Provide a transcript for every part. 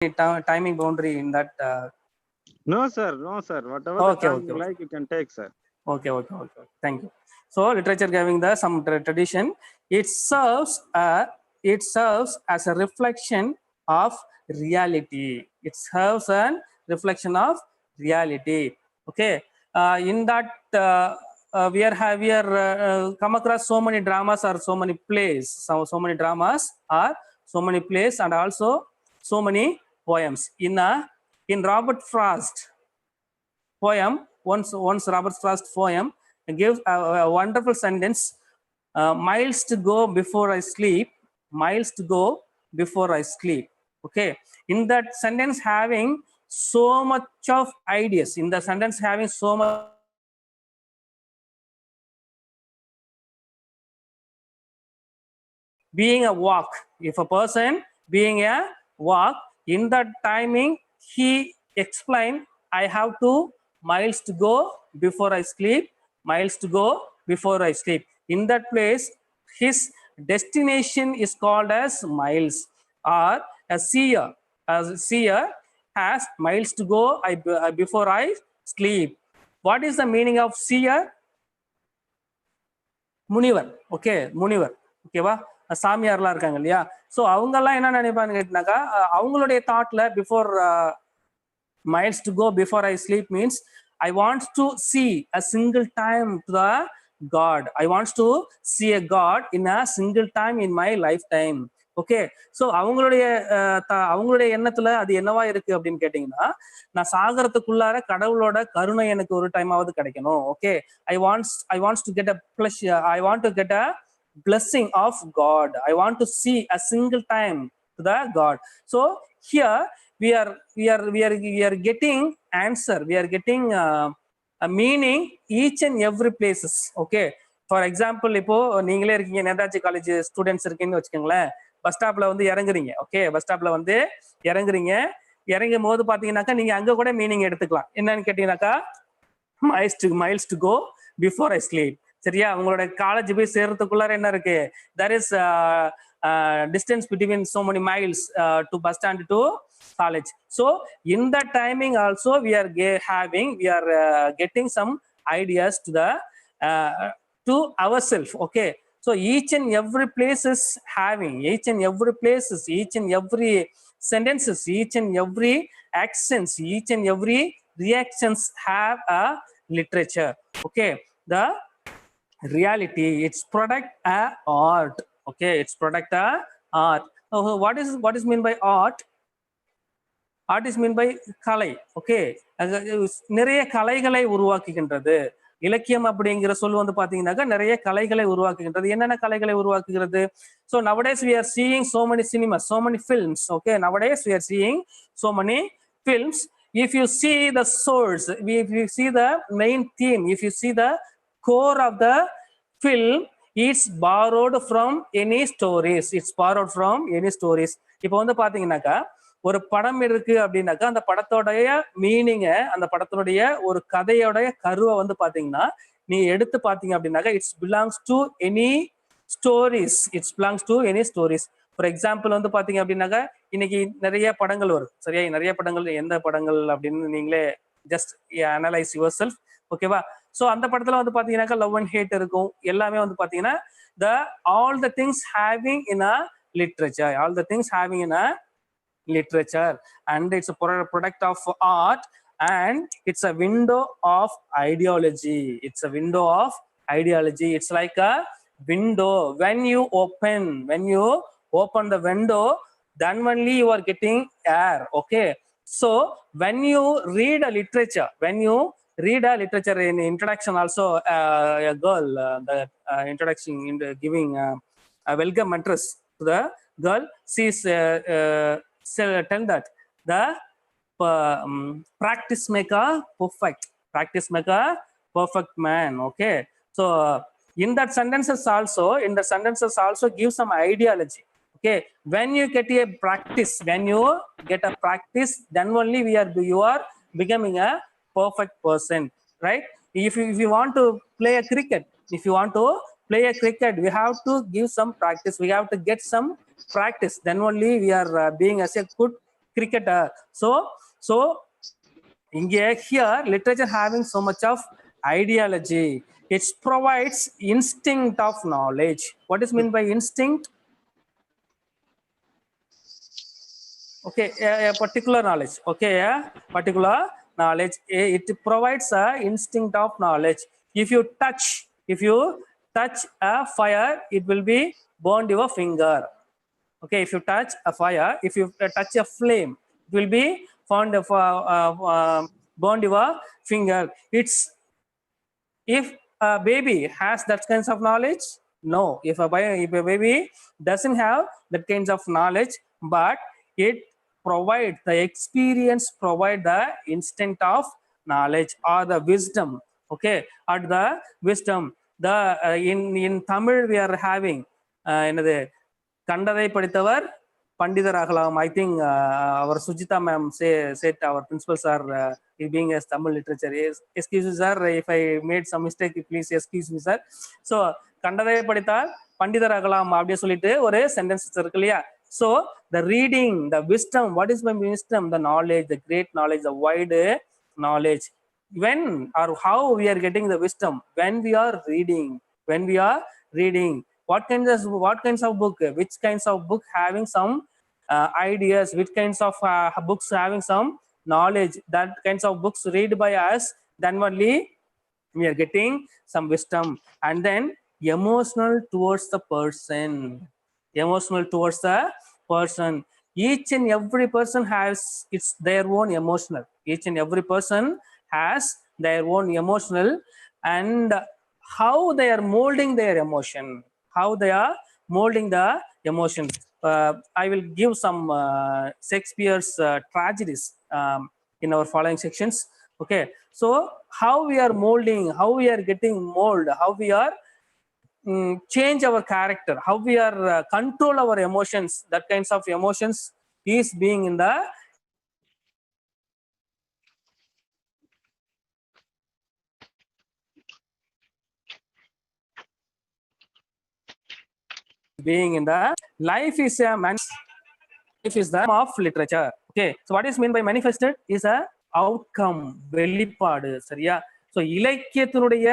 timing boundary in that? No, sir. No, sir. Whatever the Okay, time okay, you like, you can take, sir. okay. Thank you. So literature giving the some tradition. It serves as a reflection of reality. It serves a reflection of reality. Okay. In that we are come across so many dramas or so many plays. So many dramas or so many plays and also so many poems. In Robert Frost poem, once Robert Frost poem gives a wonderful sentence: miles to go before I sleep, miles to go before I sleep. Okay, in that sentence having so much of ideas, in the sentence having so much being a walk. If a person being a walk, in that timing he explained, I have 2 miles to go before I sleep, miles to go before I sleep. In that place his destination is called as miles. Or a seer, has miles to go before I sleep. What is the meaning of seer? முனிவர். Okay, முனிவர். ஓகேவா, சாமியார்லாம் இருக்காங்க இல்லையா? So அவங்கெல்லாம் என்ன நினைப்பாங்க கேட்டினாக்கா, அவங்களுடைய தாட்ல before miles to go before I sleep means I want to see a single time to the God. I want to see a God in a single time in my lifetime. Okay, so அவங்களுடைய எண்ணத்துல அது என்னவா இருக்கு அப்படின்னு கேட்டீங்கன்னா, நான் சாகரத்துக்குள்ளார கடவுளோட கருணை எனக்கு ஒரு டைமாவது கிடைக்கணும். Okay, I want to get a pleasure, I want to get a blessing of God. I want to see a single time to the God. So here we are getting answer, we are getting a meaning each and every places. Okay, for example, இப்போ நீங்களே இருக்கீங்க, Netaji college students இருக்கீங்கன்னு வச்சுக்கோங்களேன். Bus ஸ்டாப்ல வந்து இறங்குறீங்க. Okay, bus ஸ்டாப்ல வந்து இறங்குறீங்க. இறங்கும் போது பாத்தீங்கன்னாக்கா நீங்க அங்க கூட மீனிங் எடுத்துக்கலாம். என்னன்னு கேட்டீங்கன்னாக்கா, miles to go before I sleep. சரியா, உங்களோட காலேஜ் போய் சேர்றதுக்குள்ளார என்ன இருக்கு, there is distance between so many miles to bus stand to college. So in that timing also we are getting some ideas to the to ourselves. Okay, so each and every place is having, each and every places, each and every sentences, each and every accents, each and every reactions have a literature. Okay, the reality, it's product a art. Okay, it's product a art. What is mean by art? Art is mean by Kalai. Okay, நிறைய கலைகளை உருவாக்குகின்றது. இலக்கியம் அப்படிங்கிற சொல் வந்து பாத்தீங்கன்னாக்கா நிறைய கலைகளை உருவாக்குகின்றது. என்னென்ன கலைகளை உருவாக்குகிறது? So nowadays we are seeing so many cinemas, so many films. Okay, nowadays we are seeing so many films. If you see the source, if you see the main theme, if you see the core of the film, it's borrowed from any stories. It's borrowed from any stories. இப்போ வந்து பாத்தீங்கன்னாக்கா ஒரு படம் இருக்கு அப்படின்னாக்கா அந்த படத்தோடைய மீனிங்க, அந்த படத்தினுடைய ஒரு கதையோடைய கருவை வந்து பாத்தீங்கன்னா நீ எடுத்து பாத்தீங்க அப்படின்னாக்கா it's belongs to any stories. It's belongs to any stories. For example வந்து பாத்தீங்க அப்படின்னாக்கா இன்னைக்கு நிறைய படங்கள் வரும். சரியா, நிறைய படங்கள், எந்த படங்கள் அப்படின்னு நீங்களே ஜஸ்ட் அனலைஸ் யுவர் செல்ஃப். ஓகேவா, ஸோ அந்த படத்துல வந்து பாத்தீங்கன்னாக்கா லவ் அண்ட் ஹேட் இருக்கும். எல்லாமே வந்து பாத்தீங்கன்னா all the things having in a literature, all the things having in a literature, and it's a product of art, and it's a window of ideology. It's a window of ideology. It's like a window. When you open the window, then only you are getting air. Okay, so when you read a literature, in introduction also, a girl, the introduction in the giving a welcome address to the girl, she's tell that the practice make a perfect man. Okay, so in that sentences also give some ideology. Okay, when you get a practice, then only you are becoming a perfect person, right? If you want to play a cricket, we have to give some practice, we have to get some practice, then only we are being as a good cricketer. So here literature having so much of ideology. It provides instinct of knowledge. What is meant by instinct? Okay, a particular knowledge. Okay, a particular knowledge. It provides a instinct of knowledge. If you touch a fire, it will be burned your finger. Okay, if you touch a fire, if you touch a flame, it will be found burned your finger. It's if a baby has that kinds of knowledge, no. If a baby doesn't have that kinds of knowledge, but it provide the experience, provide the instinct of knowledge or the wisdom. Okay, or the wisdom. The in Tamil we are having என்னது கண்டதை படித்தவர் பண்டிதர் ஆகலாம். I think our Sujita ma'am said our principals are being as Tamil literature. Excuse me sir, if I made some mistake, please excuse me sir. So கண்டதை படித்தால் பண்டிதர் ஆகலாம் அப்படியே சொல்லிட்டு ஒரு சென்டென்ஸ் இருக்கு இல்லையா? So the reading, the wisdom, what is my wisdom? The knowledge, the great knowledge, the wide knowledge. When or how we are getting the wisdom? When we are reading. When we are reading. What kinds of book? Which kinds of book having some ideas? Which kinds of books having some knowledge? That kinds of books read by us. Then only we are getting some wisdom. And then emotional towards the person. Emotional towards the person. Each and every person has their own emotional. Each and every person has their own emotional, and how they are molding their emotion. How they are molding the emotion. I will give some Shakespeare's tragedies in our following sections. Okay, so how we are molding, how we are getting mold, how we are change our character, how we are control our emotions. That kinds of emotions is being in the life is a man. Life is the of literature. Okay, so what is meant by manifested is a outcome, வெளிப்பாடு. சரியா? So இலக்கியத்தினுடைய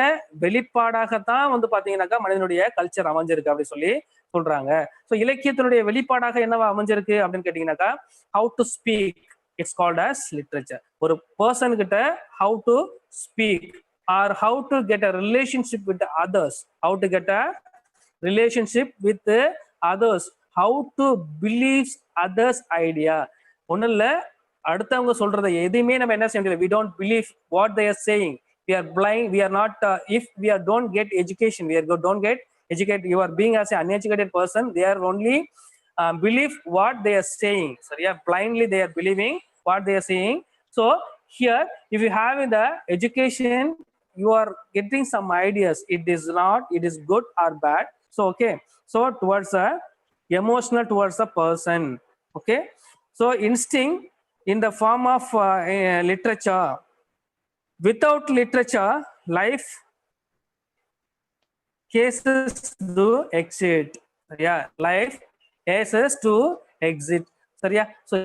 வெளிப்பாடாகத்தான் வந்து பாத்தீங்கன்னாக்கா மனிதனுடைய culture அமைஞ்சிருக்கு அப்படி சொல்லி சொல்றாங்க. So இலக்கியத்தினுடைய வெளிப்பாடாக என்னவா அமைஞ்சிருக்கு அப்படின்னு கேட்டீங்கன்னாக்கா how to speak, it's called as literature. ஒரு பர்சன் கிட்ட how to speak or how to get a relationship with others, how to get a relationship with others, how to believe others idea. ஒன்னும் இல்ல, அடுத்தவங்க சொல்றதை எதையுமே நம்ம என்ன செய்ய முடியல. We don't believe what they are saying. We are blind. We are not. If we don't get education, don't get educated. You are being as an uneducated person. They are only believe what they are saying. So yeah, blindly they are believing what they are saying. So here, if you have in the education, you are getting some ideas. It is not. It is good or bad. So okay. So towards the emotional towards the person. Okay. So instinct in the form of literature. Without literature, life cases to exit. Yeah, life cases to exit. Yeah. So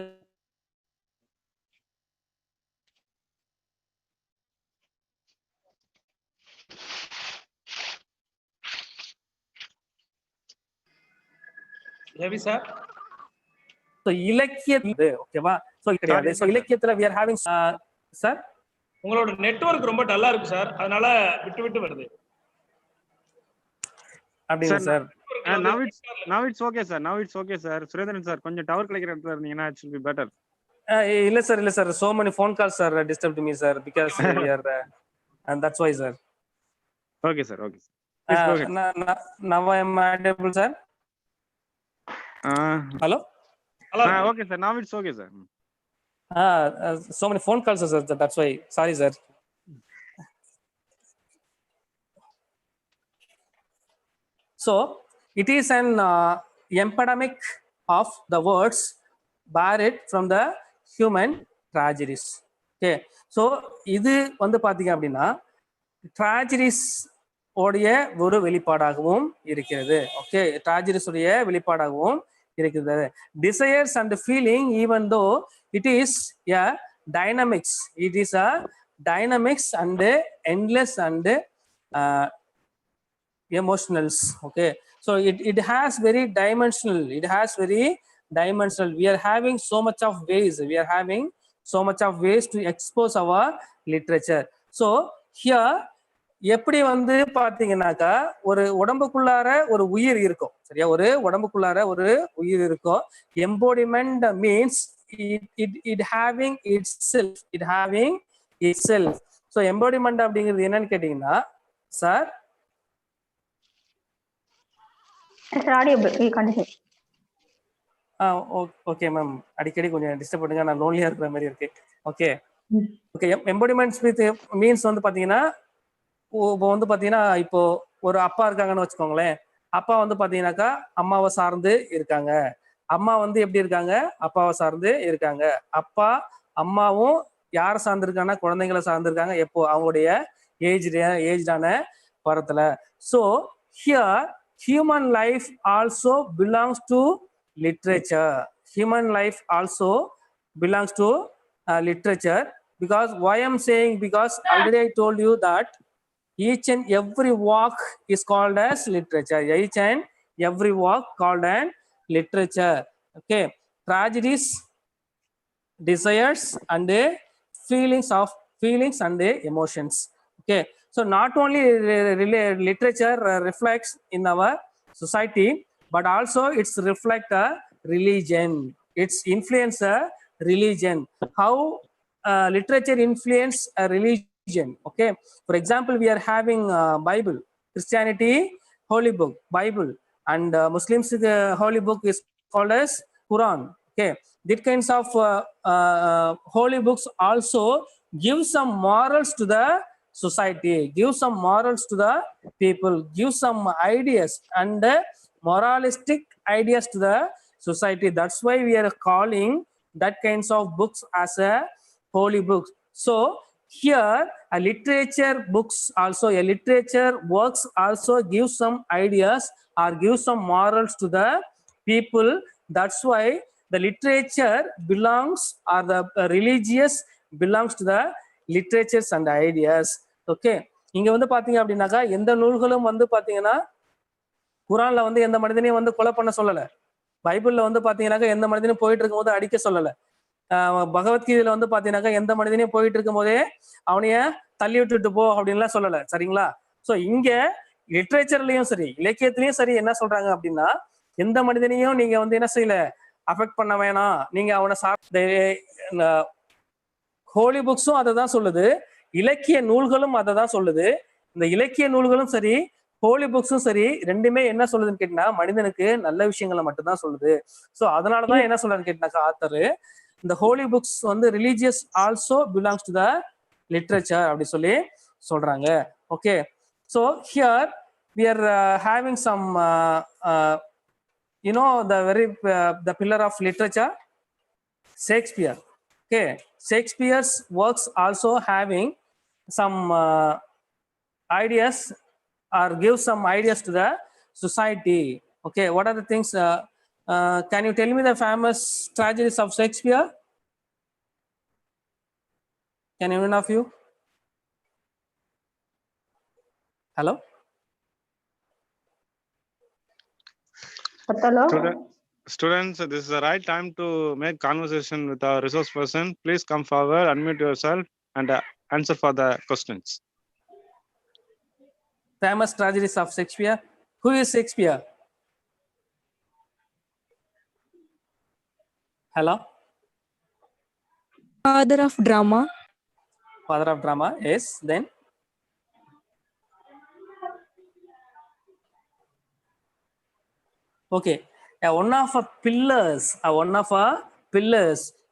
Heavy sir. So இலக்கியத்துல ஓகேவா? So கிடையாது. So இலக்கியத்துல we are having sir. உங்களோட network ரொம்ப டல்லா இருக்கு sir, அதனால விட்டு விட்டு வருது. அப்படிங்க sir. now it's okay sir. Now it's okay sir. Surendran sir கொஞ்சம் டவர் கிடைக்கிற இடத்துல இருந்தீங்கன்னா it should be better. இல்ல sir, so many phone calls sir disturbed me sir because we are and that's why sir. Okay sir. Please go ahead. Now I am audible sir. Hello. Okay sir. Now it's okay sir. So many phone calls sir, that's why. Sorry sir. So it is an epidemic of the words borrowed from the human tragedies. Okay, so இது வந்து பாத்தீங்க அப்படின்னா tragedies உடைய ஒரு வெளிப்பாடாகவும் இருக்கிறது. Okay, tragedies உடைய வெளிப்பாடாகவும் இருக்குது. Desires and feeling, even though it is a dynamics, it is a dynamics and endless and emotionals. Okay, so it has very dimensional, it has very dimensional. We are having so much of ways, we are having so much of ways to expose our literature. So here எப்படி வந்து பாத்தீங்கன்னாக்கா ஒரு உடம்புக்குள்ளார ஒரு உயிர் இருக்கும், சரியா? ஒரு உடம்புக்குள்ளார ஒரு உயிர் இருக்கும். எம்போடிமெண்ட் means it having itself, it having itself. so embodiment அப்படிங்கிறது என்னன்னு கேட்டீங்கன்னா sir, audible, you continue. Okay ma'am, அடிக்கடி கொஞ்சம் டிஸ்டர்ப் பண்ணுங்க, நான் லோன்லியா இருக்கிற மாதிரி இருக்கு. ஓகே ஓகே, எம்போடிமெண்ட்ஸ் வித் மீன்ஸ் வந்து பாத்தீங்கன்னா, இப்போ வந்து பாத்தீங்கன்னா இப்போ ஒரு அப்பா இருக்காங்கன்னு வச்சுக்கோங்களேன். அப்பா வந்து பாத்தீங்கன்னாக்கா அம்மாவை சார்ந்து இருக்காங்க, அம்மா வந்து எப்படி இருக்காங்க, அப்பாவை சார்ந்து இருக்காங்க. அப்பா அம்மாவும் யாரை சார்ந்திருக்காங்கன்னா குழந்தைங்களை சார்ந்திருக்காங்க. எப்போ அவங்களுடைய ஏஜ்டான பரத்துல. So here human life also belongs to literature. Human life also belongs to literature. Because why I'm saying, because already I told you that each and every walk is called as literature. Each and every walk called as literature. Okay, tragedies, desires and feelings and emotions. Okay, so not only literature reflects in our society, but also it's reflect a religion, it's influence a religion. How literature influence a religion? Okay, for example, we are having Bible. Christianity holy book Bible, and Muslims holy book is called as Quran. Okay, these kinds of holy books also give some morals to the society, give some morals to the people, give some ideas and moralistic ideas to the society. That's why we are calling that kinds of books as a holy books. So here a literature books also, a literature works also give some ideas or give some morals to the people. That's why the literature belongs, or the religious belongs to the literatures and ideas. Okay, இங்க வந்து பாத்தீங்க அப்படின்னாக்கா எந்த நூல்களும் வந்து பாத்தீங்கன்னா குரான்ல வந்து எந்த மனிதனையும் வந்து கொலை பண்ண சொல்லல. பைபிள்ல வந்து பாத்தீங்கன்னாக்கா எந்த மனிதனையும் போயிட்டு இருக்கும் போது அடிக்க சொல்லல. பகவத்கீதையில வந்து பாத்தீங்கன்னாக்கா எந்த மனிதனையும் போயிட்டு இருக்கும் போதே அவனைய தள்ளி விட்டுட்டு போ அப்படின்லாம் சொல்லல, சரிங்களா? சோ இங்க லிட்ரேச்சர்லயும் சரி இலக்கியத்திலயும் சரி என்ன சொல்றாங்க அப்படின்னா, எந்த மனிதனையும் நீங்க வந்து என்ன செய்யல, அஃபெக்ட் பண்ண வேணாம், நீங்க அவனை ஹோலி புக்ஸும் அதை தான் சொல்லுது, இலக்கிய நூல்களும் அதை தான் சொல்லுது. இந்த இலக்கிய நூல்களும் சரி ஹோலி புக்ஸும் சரி ரெண்டுமே என்ன சொல்லுதுன்னு கேட்டீங்கன்னா மனிதனுக்கு நல்ல விஷயங்களை மட்டும்தான் சொல்லுது. ஸோ அதனாலதான் என்ன சொல்றான்னு கேட்டீங்கன்னாக்கா ஆத்தரு, இந்த ஹோலி புக்ஸ் வந்து religious also belongs to the literature அப்படி சொல்லி சொல்றாங்க. Okay, so here we are having some you know the pillar of literature, Shakespeare. Okay, Shakespeare's works also having some ideas or give some ideas to the society. Okay, what are the things? Can you tell me the famous tragedies of Shakespeare? Can anyone of you? Hello? Students, this is the right time to make conversation with our resource person. Please come forward, unmute yourself and answer for the questions. Famous tragedies of Shakespeare. Who is Shakespeare? Hello? Father of drama. Father of drama, yes. Then? Okay. One of our pillars,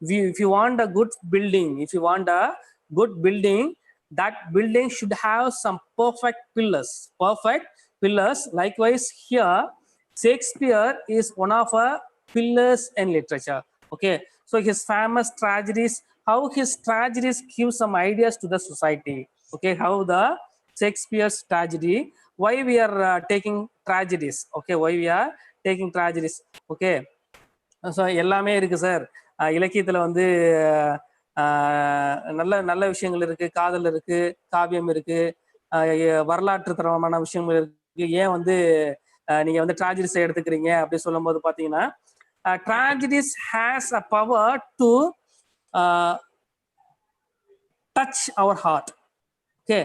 if you want a good building, that building should have some perfect pillars. Likewise here Shakespeare is one of our pillars in literature. Okay, so his famous tragedies, how his tragedies give some ideas to the society. Okay, how the Shakespeare's tragedy, why we are taking tragedies. Okay, why we are taking tragedies. Okay, so எல்லாமே இருக்கு sir. இலக்கியத்துல வந்து நல்ல நல்ல விஷயங்கள் இருக்கு, காதல் இருக்கு, காவியம் இருக்கு, வரலாற்று தரமான விஷயங்கள் இருக்கு. ஏன் வந்து நீங்க வந்து ட்ராஜடிஸை எடுத்துக்கிறீங்க அப்படி சொல்லும் போது பாத்தீங்கன்னா, tragedies has a power to touch our heart. Okay,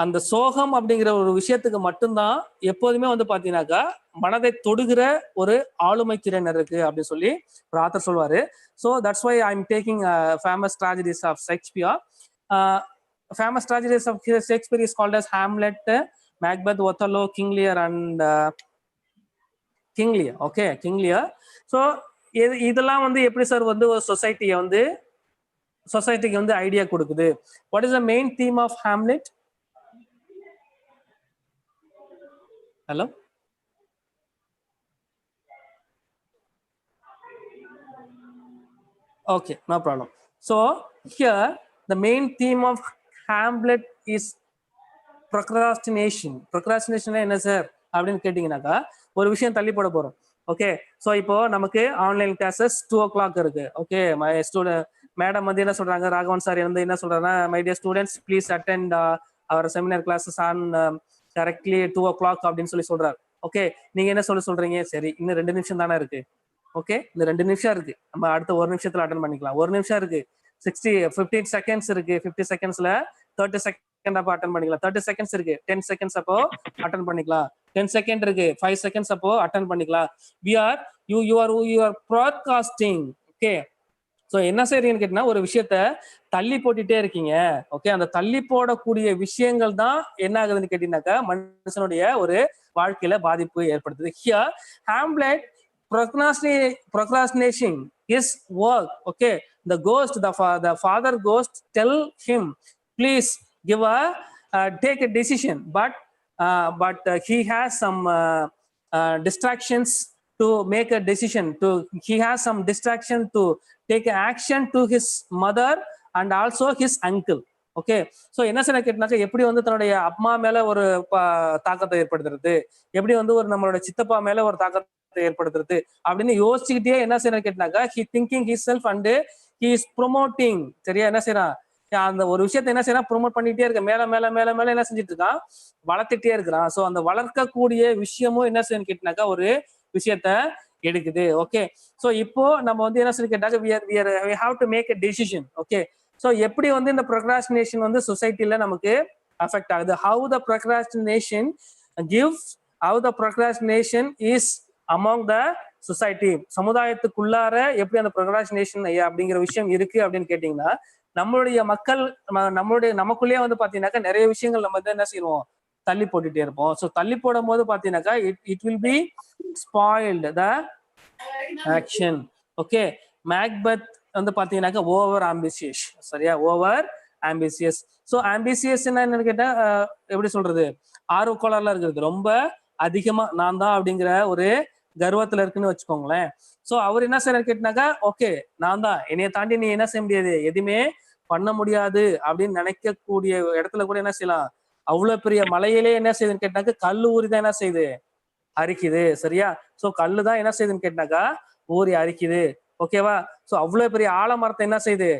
அந்த சோகம் அப்படிங்கிற ஒரு விஷயத்துக்கு மட்டும்தான் எப்போதுமே வந்து பாத்தீங்கன்னாக்கா மனதை தொடுகிற ஒரு ஆளுமை திறனர் இருக்கு அப்படின்னு சொல்லி ஒரு ஆத்தர் சொல்வாரு. So that's why I am taking famous tragedies of Shakespeare. Famous tragedies of Shakespeare is called as Hamlet, Macbeth, Othello, King Lear and King Lear. Okay, King Lear. So இதெல்லாம் வந்து எப்படி சார் வந்து ஒரு சொசைட்டிக்கு வந்து idea கொடுக்குது? What is the main theme of Hamlet? Hello? Okay, no problem. So here the main theme of Hamlet is procrastination. Procrastination என்ன sir அப்படின்னு கேட்டீங்கன்னாக்கா ஒரு விஷயம் தள்ளி போட போறோம். ஓகே, ஸோ இப்போ நமக்கு ஆன்லைன் கிளாஸஸ் 2 o'clock இருக்கு. ஓகே, மை ஸ்டூடெண்ட் மேடம் வந்து என்ன சொல்றாங்க, ராகவன் சார் வந்து என்ன சொல்றாங்கன்னா, my dear students please attend our seminar classes on correctly 2 o'clock அப்படின்னு சொல்றாரு. ஓகே, நீங்க என்ன சொல்றீங்க, சரி இன்னும் 2 நிமிஷம் தானே இருக்கு. ஓகே, இந்த 2 நிமிஷம் இருக்கு, நம்ம அடுத்த 1 நிமிஷத்துல அட்டன் பண்ணிக்கலாம். 1 நிமிஷம் இருக்கு, 15 செகண்ட்ஸ் இருக்கு, 50 செகண்ட்ஸ்ல 30 செகண்ட் அப்போ அட்டன் பண்ணிக்கலாம். 30 செகண்ட்ஸ் இருக்கு, 10 செகண்ட்ஸ் அப்போ அட்டன் பண்ணிக்கலாம். 10 செகண்ட் இருக்கு, 5 செகண்ட்ஸ் அப்போ அட்டன் பண்ணிக்கலாம். you are broadcasting. Okay, so என்ன செய்றீங்கன்னு கேட்டீங்கன்னா ஒரு விஷயத்த தள்ளி போட்டுட்டே இருக்கீங்க. ஓகே, அந்த தள்ளி போடக்கூடிய விஷயங்கள் தான் என்ன ஆகுதுன்னு கேட்டீங்கன்னாக்கா மனுஷனுடைய ஒரு வாழ்க்கையில பாதிப்பு ஏற்படுத்துது. Here Hamlet procrastination is work. Okay, the father ghost tell him please give take a decision, but he has some distractions to make a decision. He has some distraction to take action to his mother and also his uncle. Okay, so என்ன sir கேட்டாக்கா எப்படி வந்து தன்னுடைய அம்மா மேல ஒரு தாக்கத்தை ஏற்படுத்துறது, எப்படி வந்து ஒரு நம்மளோட சித்தப்பா மேல ஒரு தாக்கத்தை ஏற்படுத்துறது அப்படின்னு யோசிச்சுக்கிட்டே என்ன செய்யணும் கேட்டாக்கா he thinking himself and he is promoting. சரியா, என்ன செய்யறான், அந்த ஒரு விஷயத்த என்ன செய்யறான், ப்ரொமோட் பண்ணிட்டே இருக்க, மேல மேல மேல மேல என்ன செஞ்சுட்டு இருக்கான், வளர்த்துட்டே இருக்கிறான். ஸோ அந்த வளர்க்கக்கூடிய விஷயமும் என்ன செய்யணும் கேட்டாக்கா ஒரு விஷயத்த எடுக்குது. ஓகே, ஸோ இப்போ நம்ம வந்து என்ன சொல்லி கேட்டாக்க we have to make a decision. Okay, so எப்படி வந்து இந்த ப்ரொக்ராஸ்டினேஷன் வந்து சொசைட்டில நமக்கு அஃபெக்ட் ஆகுது, how the procrastination is among the society, சமுதாயத்துக்குள்ளார எப்படி அந்த ப்ரொக்ராஸ்டினேஷன் அப்படிங்கிற விஷயம் இருக்கு அப்படின்னு கேட்டீங்கன்னா நம்மளுடைய மக்கள் நமக்குள்ளேயே வந்து பாத்தீங்கன்னாக்கா நிறைய விஷயங்கள் நம்ம வந்து என்ன செய்வோம், தள்ளி போட்டுட்டே இருப்போம். ஸோ தள்ளி போடும் போது பாத்தீங்கன்னாக்கா it will be spoiled the action. Okay, Macbeth வந்து பாத்தீங்கன்னாக்கா ஓவர் ஆம்பிசியஸ். சரியா, ஓவர் ஆம்பிசியஸ். ஸோ ஆம்பிசியஸ் என்னன்னு கேட்டா எப்படி சொல்றது, ஆர்வக்கோளாறுல இருக்கிறது, ரொம்ப அதிகமா நான் தான் அப்படிங்கிற ஒரு கர்வத்துல இருக்குன்னு வச்சுக்கோங்களேன். ஸோ அவர் என்ன செய்யறாரு கேட்டாக்கா ஓகே நான் தான், என்னைய தாண்டி நீ என்ன செய்ய முடியாது, எதுவுமே பண்ண முடியாது அப்படின்னு நினைக்கக்கூடிய இடத்துல கூட என்ன செய்யலாம், அவ்வளவு பெரிய மலையிலே என்ன செய்யுதுன்னு கேட்டாக்கா கல்லு ஊறி தான் என்ன செய்யுது, அரிக்குது. சரியா, ஸோ கல்லு தான் என்ன செய்யுதுன்னு கேட்டாக்கா ஊறி அரிக்குது. ஓகேவா, ஸோ அவ்வளவு பெரிய ஆலமரத்தை என்ன செய்யுது,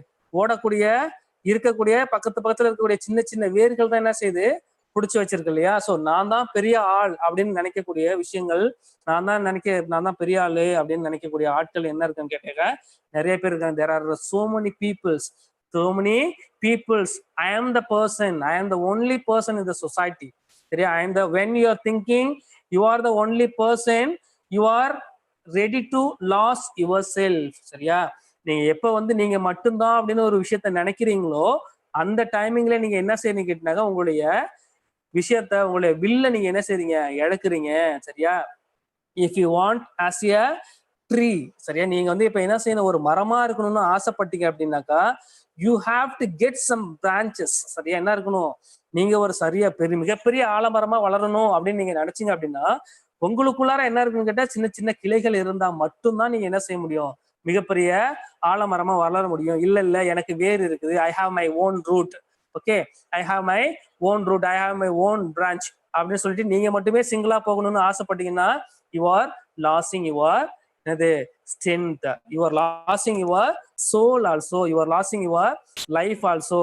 இருக்கக்கூடிய பக்கத்துல இருக்கக்கூடிய சின்ன சின்ன வேர்கள் தான் என்ன செய்யுது, பிடிச்சு வச்சிருக்கு இல்லையா. ஸோ நான் தான் பெரிய ஆள் அப்படின்னு நினைக்கக்கூடிய விஷயங்கள், நான் தான் பெரிய ஆளு அப்படின்னு நினைக்கக்கூடிய ஆட்கள் என்ன இருக்குன்னு கேட்டாக்கா நிறைய பேர் இருக்காங்க. there are so many peoples. I am the only person in the society. சரியா, when you are thinking you are the only person, you are ready to lose yourself. சரியா, நீங்க எப்ப வந்து நீங்க மட்டும்தான் அப்படின்னு ஒரு விஷயத்த நினைக்கிறீங்களோ அந்த டைமிங்ல நீங்க என்ன செய்றீங்க கேட்டாக்கா உங்களுடைய விஷயத்த, உங்களுடைய வில்ல நீங்க என்ன செய்றீங்க, இழக்குறீங்க. சரியா, if you want as a tree, சரியா, நீங்க வந்து இப்ப என்ன செய்யணும், ஒரு மரமா இருக்கணும்னு ஆசைப்பட்டீங்க அப்படின்னாக்கா you have to get some branches. சரியா, என்ன இருக்கணும், நீங்க ஒரு மிகப்பெரிய ஆலமரமா வளரணும் அப்படின்னு நீங்க நினைச்சீங்க அப்படின்னா உங்களுக்குள்ளார என்ன இருக்குன்னு கேட்டா சின்ன சின்ன கிளைகள் இருந்தா மட்டும்தான் நீங்க என்ன செய்ய முடியும், மிகப்பெரிய ஆலமரமா வளர முடியும். இல்ல எனக்கு வேர் இருக்குது, I have my own root. Okay, I have my own branch அப்படின்னு சொல்லிட்டு நீங்க மட்டுமே சிங்கிளா போகணும்னு ஆசைப்பட்டீங்கன்னா you are losing your என்னது strength. You are losing your soul also, you are losing your life also.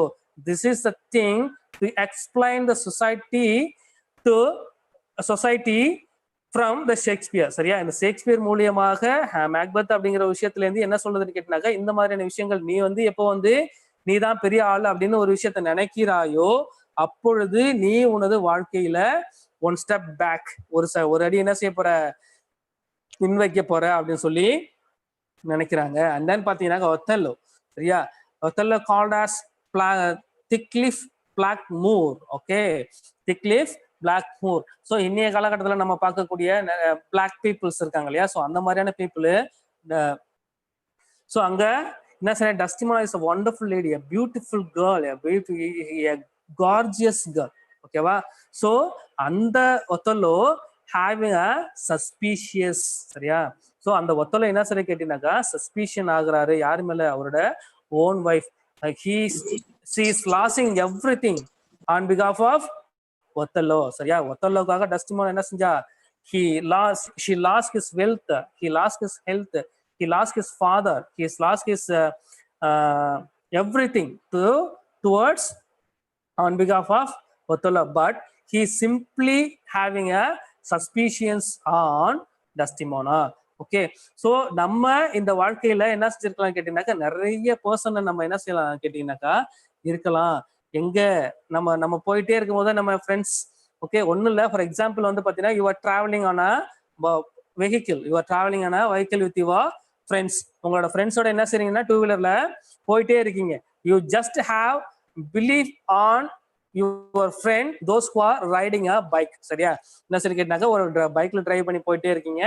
This is the thing to explain the society to society from the Shakespeare. சரியா? இந்த ஷேக்ஸ்பியர் மூலியமாக Macbeth அப்படிங்கிற விஷயத்துல இருந்து என்ன சொல்றதுன்னு கேட்டினாக்கா, இந்த மாதிரியான விஷயங்கள் நீ வந்து எப்போ வந்து நீ தான் பெரிய ஆள் அப்படின்னு ஒரு விஷயத்த நினைக்கிறாயோ அப்பொழுது நீ உனது வாழ்க்கையில ஒன் ஸ்டெப் பேக், ஒரு அடி என்ன செய்ய போற, பின் வைக்க போற அப்படின்னு சொல்லி நினைக்கிறாங்க. அண்ட் தென் பாத்தீங்கன்னா ஒத்தல்லோ, சரியா? ஒத்தல்லோ கால்ட் ஆஸ் திக்லிஃப் பிளாக்மூர். ஓகே, திக்லிஃப் பிளாக்மூர். ஸோ இன்னைய காலகட்டத்தில் நம்ம பார்க்கக்கூடிய பிளாக் பீப்புள்ஸ் இருக்காங்க இல்லையா? ஸோ அந்த மாதிரியான பீப்புள். ஸோ அங்க என்ன sir, Desdemona is a wonderful lady, a beautiful girl, a gorgeous girl. ஓகேவா? ஸோ அந்த ஒத்தல்லோ having a suspicious, சரியா? ஸோ அந்த ஒத்தல்லோ என்ன சரி கேட்டீங்கன்னாக்கா சஸ்பிஷன் ஆகுறாரு யாரு மேல, அவரோட own wife. she is losing everything on behalf of ஒத்தல்லோ. சரியா? ஒத்தல்லோக்காக டஸ்டிமோனா என்ன செஞ்சா, she lost his wealth, he lost his health, he lost his father, he lost his everything towards on behalf of Othello, but he simply having a suspicions on Desdemona. Okay, so நம்ம இந்த வாழ்க்கையில என்ன செஞ்சிருக்கலாம் கேட்டீங்கன்னாக்கா, நிறைய பர்சனை நம்ம என்ன செய்யலாம் கேட்டீங்கன்னாக்கா இருக்கலாம். எங்க நம்ம போயிட்டே இருக்கும் போது நம்ம ஃப்ரெண்ட்ஸ், ஓகே, ஒன்றும் இல்லை, ஃபார் எக்ஸாம்பிள் வந்து பார்த்தீங்கன்னா you are travelling on a vehicle, you are travelling on a vehicle with your friends. உங்களோட ஃப்ரெண்ட்ஸோட என்ன செய்றீங்கன்னா டூ வீலர்ல போயிட்டே இருக்கீங்க. You just have believe on your friend those who are riding a bike. சரியா? என்ன சரி கேட்டாக்கா, ஒரு பைக்ல டிரைவ் பண்ணி போயிட்டே இருக்கீங்க,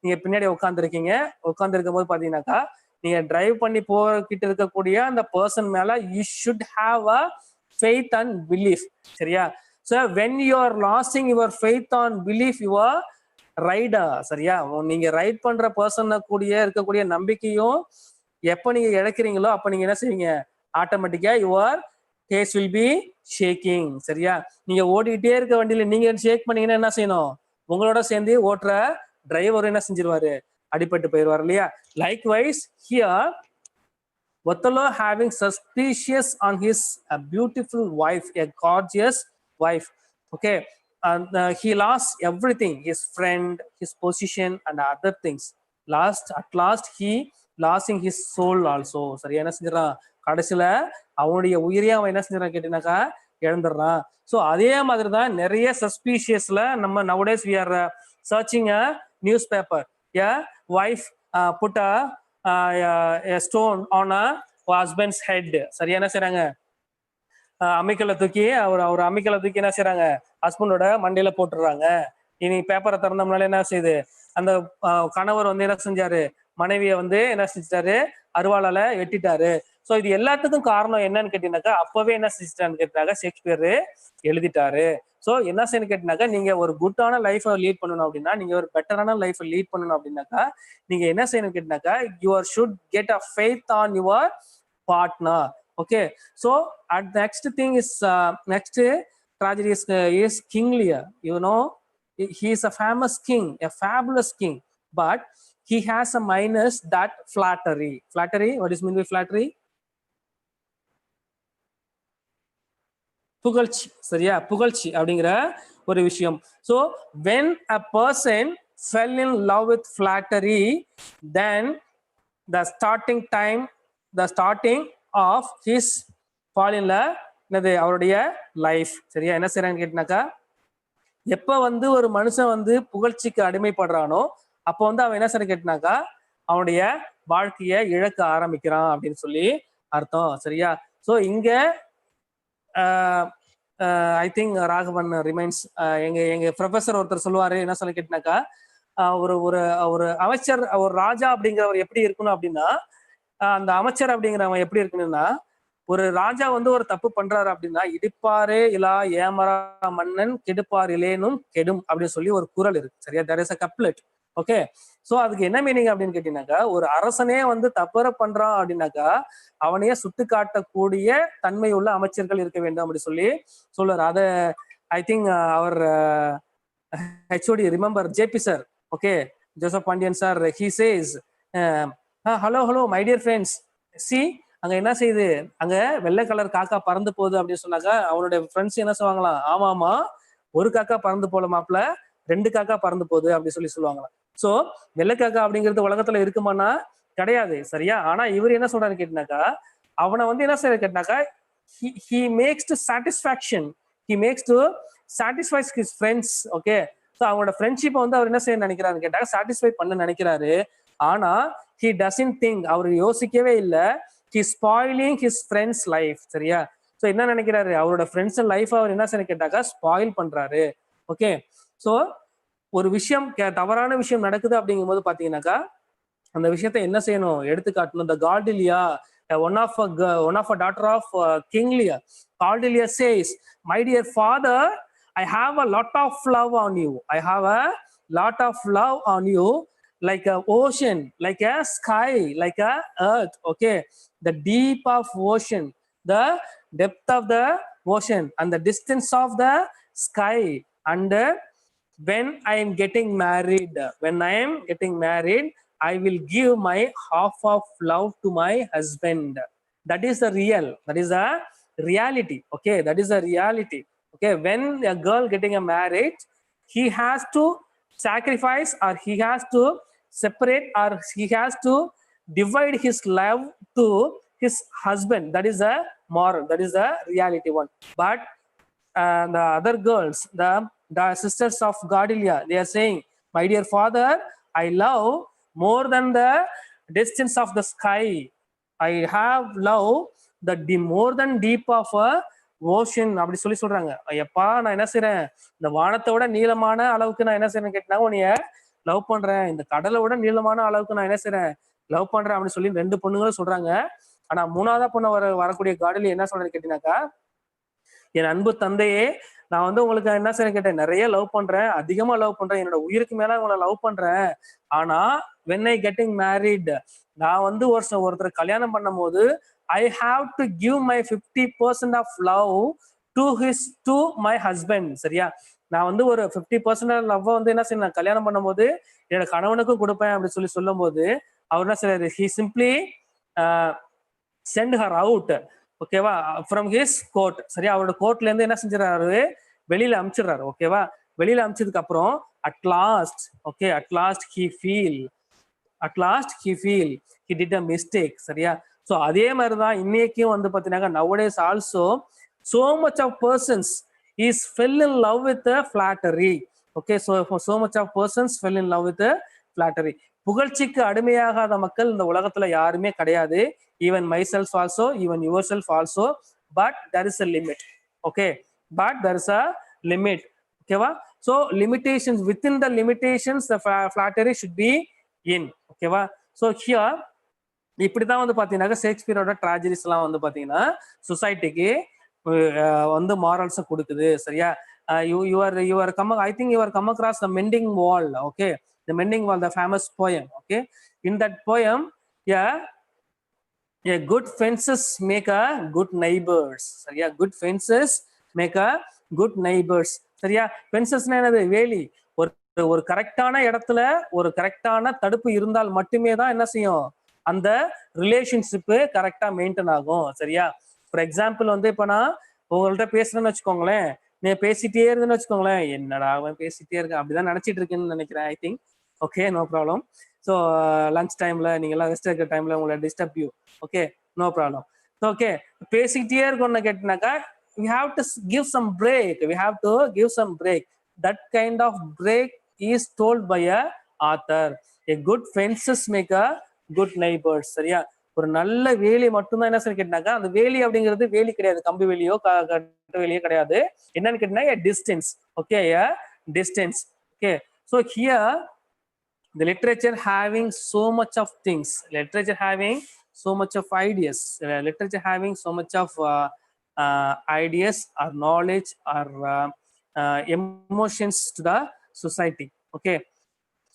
நீங்க பின்னாடி உட்காந்துருக்கும் போது பாத்தீங்கன்னாக்கா, நீங்க டிரைவ் பண்ணி போகிட்டு இருக்கக்கூடிய அந்த பர்சன் மேல you should have a faith and belief. சரியா? So when you are losing your faith on belief, you are rider. சரியா? நீங்க ரைட் பண்ற பர்சன் இருக்கக்கூடிய நம்பிக்கையும் எப்ப நீங்க இழக்கிறீங்களோ அப்ப நீங்க என்ன செய்வீங்க, ஆட்டோமேட்டிக்கா your case will be shaking. சரியா? நீங்க ஓடிட்டே இருக்க வண்டியில நீங்க ஷேக் பண்ணீங்கன்னா என்ன செய்யணும், உங்களோட சேர்ந்து ஓட்டுற டிரைவர் என்ன செஞ்சிருவாரு, அடிபட்டு போயிடுவார் இல்லையா? Likewise here Othello having suspicious on his beautiful wife, a gorgeous wife. Okay, and he lost everything, his friend, his position and other things. At last he losing his soul also. சரி, என்ன செஞ்சிடறான், கடைசியில அவனுடைய உயிரையே அவன் என்ன செஞ்சிடறான் கேட்டீங்கன்னாக்கா இழந்துடுறான். So அதே மாதிரி தான் நிறைய சஸ்பீஷியஸ்ல நம்ம nowadays we are searching a newspaper. Yeah, wife put a stone on a husband's head. சரியா? என்ன செய்றாங்க, அம்மிக்கல்ல தூக்கி அவர் அம்மிக்கல்ல தூக்கி என்ன செய்றாங்க, ஹஸ்பண்டோட மண்டையில போட்டுடுறாங்க. இனி பேப்பரை திறந்தோம்னால என்ன செய்யுது, அந்த கணவர் வந்து என்ன செஞ்சாரு, மனைவியை வந்து என்ன செஞ்சிட்டாரு, அருவாளால வெட்டிட்டாரு. ஸோ இது எல்லாத்துக்கும் காரணம் என்னன்னு கேட்டீங்கன்னாக்கா, அப்பவே என்ன செஞ்சிட்டான்னு கேட்டாங்க, ஷேக்ஸ்பியர் எழுதிட்டாரு. ஸோ என்ன செய்யணும் கேட்டீங்கன்னாக்கா, நீங்க ஒரு குட்டான லைஃபை லீட் பண்ணணும் அப்படின்னா, நீங்க ஒரு பெட்டரான லைஃபை லீட் பண்ணணும் அப்படின்னாக்கா நீங்க என்ன செய்யணும் கேட்டீங்கன்னாக்கா, your should get a faith on your partner. Okay, so at next thing is next tragedy is King Lear. You know, he is a famous king, a fabulous king, but he has a minus, that flattery. What is mean by flattery? புகழ்ச்சி. சரியா? புகழ்ச்சி அப்படிங்கிற ஒரு விஷயம். So when a person fell in love with flattery, then the starting of his fall in love, என்னது, அவருடைய life. சரியா? என்ன செய்யறான்னு கேட்டினாக்கா, எப்ப வந்து ஒரு மனுஷன் வந்து புகழ்ச்சிக்கு அடிமைப்படுறானோ அப்போ வந்து அவன் என்ன செய்ய கேட்டினாக்கா அவனுடைய வாழ்க்கையை இழக்க ஆரம்பிக்கிறான் அப்படின்னு சொல்லி அர்த்தம். சரியா? ஸோ இங்க ஐ திங்க் ராகவன் ரிமைன்ஸ் எங்க ப்ரொஃபஸர் ஒருத்தர் சொல்லுவாரு, என்ன சொல்லி கேட்டினாக்கா, ஒரு ஒரு அமைச்சர், ஒரு ராஜா அப்படிங்கிறவர் எப்படி இருக்கணும் அப்படின்னா, அந்த அமைச்சர் அப்படிங்கிறவன் எப்படி இருக்கணும்னா, ஒரு ராஜா வந்து ஒரு தப்பு பண்றாரு அப்படின்னா, இடிப்பாரே இலா ஏமரா மன்னன் கெடுப்பார் இலேனும் கெடும் அப்படின்னு சொல்லி ஒரு குறள் இருக்கு. சரியா? There is a couplet. Okay, so அதுக்கு என்ன மீனிங் அப்படின்னு கேட்டீங்கன்னாக்கா, ஒரு அரசனே வந்து தவறு பண்றான் அப்படின்னாக்கா அவனையே சுட்டு காட்டக்கூடிய தன்மை உள்ள அமைச்சர்கள் இருக்க வேண்டும் அப்படி சொல்லி சொல்லுவார். அதை I think our HOD remember JP sir. Okay, Joseph Pandian sir, he says, hello, my dear friends. See, அங்க என்ன செய்யுது, அங்க வெள்ளை கலர் காக்கா பறந்து போகுது அப்படின்னு சொன்னாக்கா அவனுடைய ஃப்ரெண்ட்ஸ் என்ன சொல்லுவாங்களாம், ஆமாமா ஒரு காக்கா பறந்து போல மாப்பிள்ள, 2 காக்கா பறந்து போகுது அப்படி சொல்லுவாங்களாம். சோ வெள்ளை காக்கா அப்படிங்கிறது உலகத்துல இருக்குமானா கிடையாது, சரியா? ஆனா இவர் என்ன சொல்றாரு கேட்டினாக்கா, அவனை வந்து என்ன செய்யறது கேட்டினாக்கா, he makes to satisfaction, he makes to satisfies his friends. Okay, so அவங்களோட ஃப்ரெண்ட்ஷிப்பை வந்து அவர் என்ன செய்ய நினைக்கிறாரு கேட்டாக்க சாட்டிஸ்ஃபை பண்ண நினைக்கிறாரு. ஆனா he doesn't think, அவர் யோசிக்கவே இல்லை, he spoiling his friends life. சரியா? ஸோ என்ன நினைக்கிறாரு, அவரோட ஃப்ரெண்ட்ஸ் லைஃப் அவர் என்ன செய்ய கேட்டாக்கா ஸ்பாயில் பண்றாரு. ஓகே, ஸோ ஒரு விஷயம் தவறான விஷயம் நடக்குது அப்படிங்கும் போது பாத்தீங்கன்னாக்கா அந்த விஷயத்தை என்ன செய்யணும், எடுத்துக்காட்டணும். The Cordelia, one of a daughter of King Lear, Cordelia says, my dear father, I have a lot of love on you. I have a lot of love on you, like a ocean, like a sky, like a earth. Okay, the deep of ocean, the depth of the ocean, and the distance of the sky. And when I am getting married, I will give my half of love to my husband. That is the reality. Okay, that is the reality. Okay, when a girl getting a marriage, he has to sacrifice, or he has to separate, or he has to divide his love to his husband. That is the moral, that is the reality one. But the other girls, the sisters of Cordelia, they are saying, my dear father, I love more than the distance of the sky. I have love the more than deep of a ocean. அப்படி சொல்றாங்க. ஐயப்பா, நான் என்ன செய்யறேன், இந்த வானத்தை விட நீளமான அளவுக்கு நான் என்ன செய்யறேன் கேட்டா உன்னைய லவ் பண்றேன், இந்த கடலை விட நீளமான அளவுக்கு நான் என்ன செய்யறேன் லவ் பண்றேன் அப்படின்னு சொல்லி 2 பொண்ணுங்களும் சொல்றாங்க. ஆனா 3ஆவதா பொண்ணு வரக்கூடிய கார்டிலி என்ன சொல்றேன்னு கேட்டீங்கன்னாக்கா, என் அன்பு தந்தையே, நான் வந்து உங்களுக்கு என்ன செய்ய கேட்டேன், நிறைய லவ் பண்றேன், அதிகமா லவ் பண்றேன், என்னோட உயிருக்கு மேல உங்களை லவ் பண்றேன். ஆனா when I getting married, நான் வந்து ஒருத்தர் கல்யாணம் பண்ணும் போது I have to give my 50% of love to my husband. சரியா? நான் வந்து ஒரு 50% லவ் வந்து என்ன செய்ய கல்யாணம் பண்ணும் போது என்னோட கணவனுக்கும் கொடுப்பேன் அப்படின்னு சொல்லும் போது அவர் என்ன செய்யறாரு, he simply send her out. ஓகேவா, ஃப்ரம் ஹிஸ் கோர்ட். சரியா? அவரோட கோர்ட்ல இருந்து என்ன செஞ்சிடறாரு, வெளியில அமிச்சிடுறாரு. ஓகேவா, வெளியில அமிச்சதுக்கு அப்புறம் at last he feel he did a mistake. சரியா? ஸோ அதே மாதிரிதான் இன்னைக்கும் வந்து பாத்தீங்கன்னா nowadays also so much of persons is fell in love with the flattery. Okay, so much of persons fell in love with the flattery. புகழ்ச்சிக்கு அடிமையாகாத மக்கள் இந்த உலகத்துல யாருமே கிடையாது. Even myself also, even yourself also, but there is a limit. Okay, but there is a limit. Okay va? So limitations, within the limitations the flattery should be in. Okay va? So here இப்படிதான் வந்து பாத்தீங்கன்னா ஷேக்ஸ்பியரோட tragedies எல்லாம் வந்து பாத்தீங்கன்னா சொசைட்டிக்கு வந்து morals கொடுக்குது. சரியா? you are come, I think you are come across the Mending Wall. Okay, the Mending Wall, the famous poem. Okay, in that poem, yeah, a good fences make a good neighbors. சரியா? good fences make a good neighbors. சரியா? ஃபென்சஸ்னா என்னது, வேலி. ஒரு கரெக்டான இடத்துல ஒரு கரெக்டான தடுப்பு இருந்தால் மட்டுமே தான் என்ன செய்யும், அந்த ரிலேஷன்ஷிப்பு கரெக்டா மெயின்டைன் ஆகும். சரியா? ஃபார் எக்ஸாம்பிள் வந்து இப்ப நான் உங்கள்கிட்ட பேசுறேன்னு வச்சுக்கோங்களேன், நீ பேசிட்டே இருந்தேன்னு வச்சுக்கோங்களேன், என்னடா அவன் பேசிட்டே இருக்க அப்படிதான் நினைச்சிட்டு இருக்கேன்னு நினைக்கிறேன். I think okay, no problem. So lunch டைம்ல நீங்க எல்லாம் ரெஸ்ட் எடுக்கிற டைம்ல உங்களை disturb you. Okay, no problem. Okay, பேசிக்கிட்டே இருக்கணும்னு கேட்டினாக்கா we have to give some break. That kind of break is told by a author. A good fences make a good neighbors. சரியா? ஒரு நல்ல வேலி மட்டும்தான் என்ன சொல்லி கேட்டாக்கா, அந்த வேலி அப்படிங்கிறது வேலி கிடையாது, கம்பி வேலியோ கட்ட வேலியோ கிடையாது. என்னன்னு கேட்டீங்கன்னா distance. Okay, distance. Okay, so here the literature having so much of things, literature having so much of ideas, literature having so much of ideas or knowledge or emotions to the society. Okay,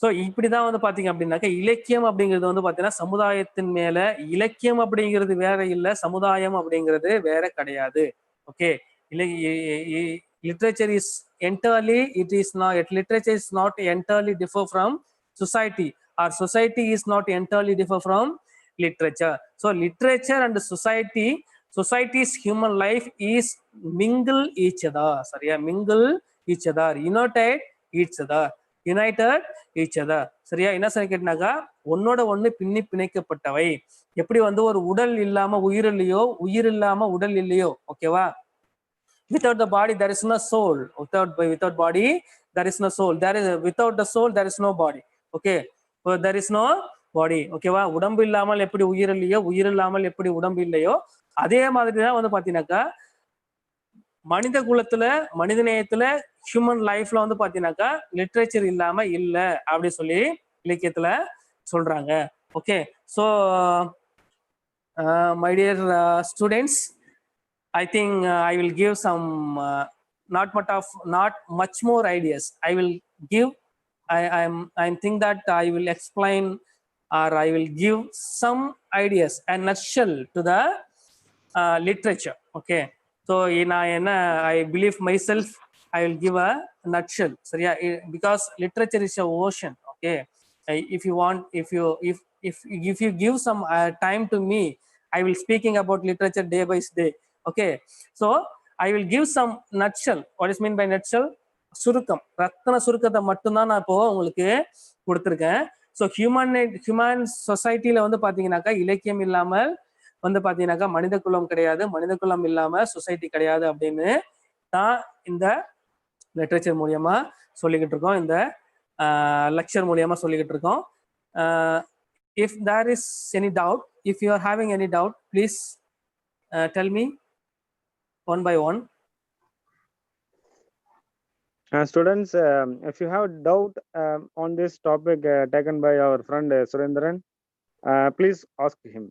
so இப்படிதான் வந்து பாத்தீங்க அப்படின்னாக்கா இலக்கியம் அப்படிங்கிறது வந்து பாத்தீங்கன்னா சமுதாயத்தின் மேல, இலக்கியம் அப்படிங்கிறது வேற இல்லை, சமுதாயம் அப்படிங்கிறது வேற கிடையாது. Okay, literature is entirely, it is not, literature is not entirely differ from society, or society is not entirely different from literature. So literature and society's human life is mingle each other. சரியா? mingle each other, united each other, சரியா? என்ன சொல்லி கேட்டாக்கா, ஒன்னோட ஒண்ணு பின்னி பிணைக்கப்பட்டவை. எப்படி வந்து ஒரு உடல் இல்லாம உயிர் இல்லையோ, உயிர் இல்லாம உடல் இல்லையோ, ஓகேவா? Without the body there is no soul. Without body there is no soul. Without the soul there is no body. Okay, so there is no body. ஓகேவா? உடம்பு இல்லாமல் எப்படி உயிர் இல்லையோ, உயிர் இல்லாமல் எப்படி உடம்பு இல்லையோ, அதே மாதிரி தான் வந்து பாத்தீங்கன்னாக்கா மனித குலத்துல, மனித நேயத்துல, ஹியூமன் லைஃப்ல வந்து பாத்தீங்கன்னாக்கா லிட்ரேச்சர் இல்லாம இல்ல அப்படி சொல்லி இலக்கியத்துல சொல்றாங்க. Okay, so my dear students, I think I will give some not much more ideas. I will give. I think that I will explain, or I will give some ideas, a nutshell to the literature. Okay. So I believe myself. I will give a nutshell. So yeah, because literature is a ocean. Okay. If you want, if you give some time to me, I will speaking about literature day by day. Okay, so I will give some nutshell. What is mean by nutshell? சுருக்கம், ரத்தன சுருக்கத்தை மட்டும்தான் நான் இப்போ உங்களுக்கு கொடுத்துருக்கேன். So human சொசைட்டில வந்து பாத்தீங்கன்னாக்கா இலக்கியம் இல்லாமல் வந்து பாத்தீங்கன்னாக்கா மனித குலம் கிடையாது, மனித குலம் இல்லாம சொசைட்டி கிடையாது அப்படின்னு தான் இந்த லிட்ரேச்சர் மூலியமா சொல்லிக்கிட்டு இருக்கோம், இந்த லெக்சர் மூலியமா சொல்லிக்கிட்டு இருக்கோம். If there is any doubt, if you are having any doubt, please tell me one by one. Students, if you have doubt on this topic taken by our friend Surendran, please ask him.